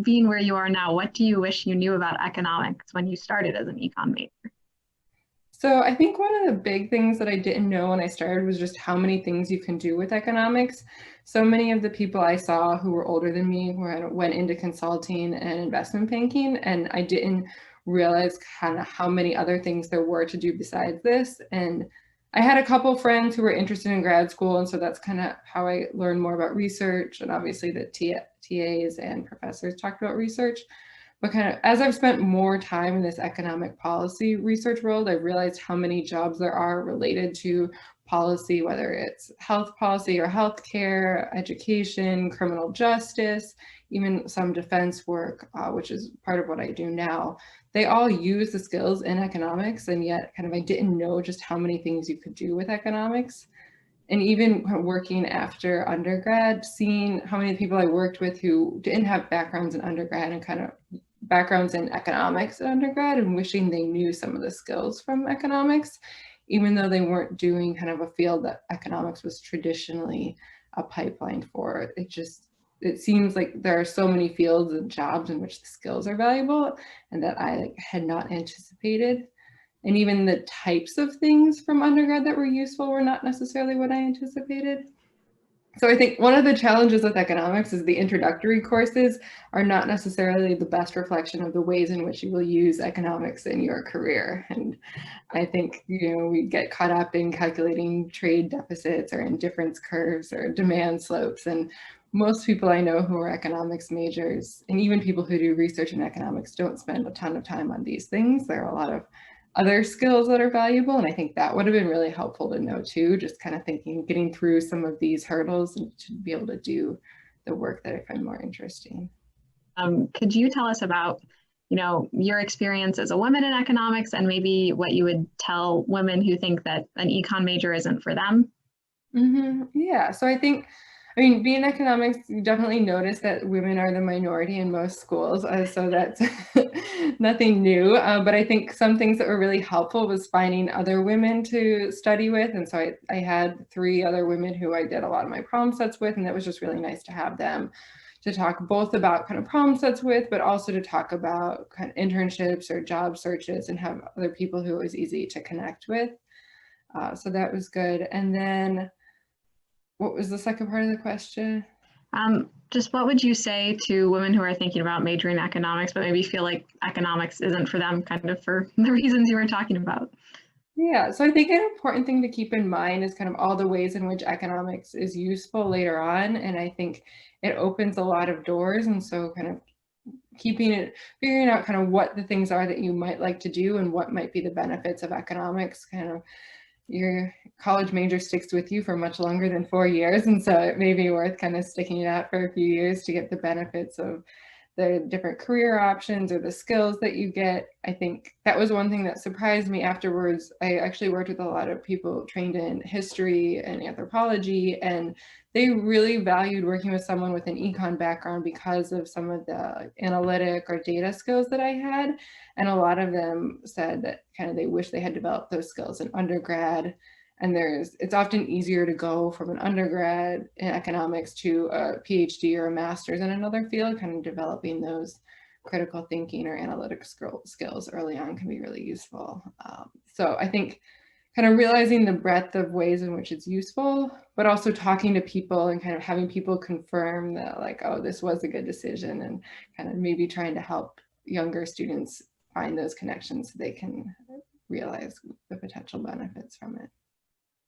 Being where you are now, what do you wish you knew about economics when you started as an econ major? So I think one of the big things that I didn't know when I started was just how many things you can do with economics. So many of the people I saw who were older than me went into consulting and investment banking, and I didn't realize kind of how many other things there were to do besides this. And I had a couple friends who were interested in grad school, and so that's kind of how I learned more about research. And obviously the TAs and professors talked about research. But kind of as I've spent more time in this economic policy research world, I've realized how many jobs there are related to policy, whether it's health policy or healthcare, education, criminal justice, even some defense work, which is part of what I do now. They all use the skills in economics, and yet kind of I didn't know just how many things you could do with economics. And even working after undergrad, seeing how many people I worked with who didn't have backgrounds in undergrad and kind of backgrounds in economics at undergrad, and wishing they knew some of the skills from economics, even though they weren't doing kind of a field that economics was traditionally a pipeline for. It seems like there are so many fields and jobs in which the skills are valuable and that I had not anticipated. And even the types of things from undergrad that were useful were not necessarily what I anticipated. So I think one of the challenges with economics is the introductory courses are not necessarily the best reflection of the ways in which you will use economics in your career. And I think, we get caught up in calculating trade deficits or indifference curves or demand slopes. And most people I know who are economics majors, and even people who do research in economics, don't spend a ton of time on these things. There are a lot of other skills that are valuable. And I think that would have been really helpful to know too, just kind of thinking, getting through some of these hurdles and to be able to do the work that I find more interesting. Could you tell us about, your experience as a woman in economics and maybe what you would tell women who think that an econ major isn't for them? Yeah, so I mean, being economics, you definitely notice that women are the minority in most schools, so that's nothing new. But I think some things that were really helpful was finding other women to study with. And so I had three other women who I did a lot of my problem sets with, and it was just really nice to have them to talk both about kind of problem sets with, but also to talk about kind of internships or job searches and have other people who it was easy to connect with. So that was good. And then what was the second part of the question? Just what would you say to women who are thinking about majoring in economics, but maybe feel like economics isn't for them, kind of for the reasons you were talking about? Yeah, so I think an important thing to keep in mind is kind of all the ways in which economics is useful later on. And I think it opens a lot of doors. And so kind of figuring out kind of what the things are that you might like to do and what might be the benefits of economics, kind of your college major sticks with you for much longer than 4 years. And so it may be worth kind of sticking it out for a few years to get the benefits of the different career options or the skills that you get. I think that was one thing that surprised me afterwards. I actually worked with a lot of people trained in history and anthropology, and they really valued working with someone with an econ background because of some of the analytic or data skills that I had. And a lot of them said that kind of they wish they had developed those skills in undergrad. And it's often easier to go from an undergrad in economics to a PhD or a master's in another field. Kind of developing those critical thinking or analytic skills early on can be really useful. So I think kind of realizing the breadth of ways in which it's useful, but also talking to people and kind of having people confirm that, like, oh, this was a good decision, and kind of maybe trying to help younger students find those connections so they can realize the potential benefits from it.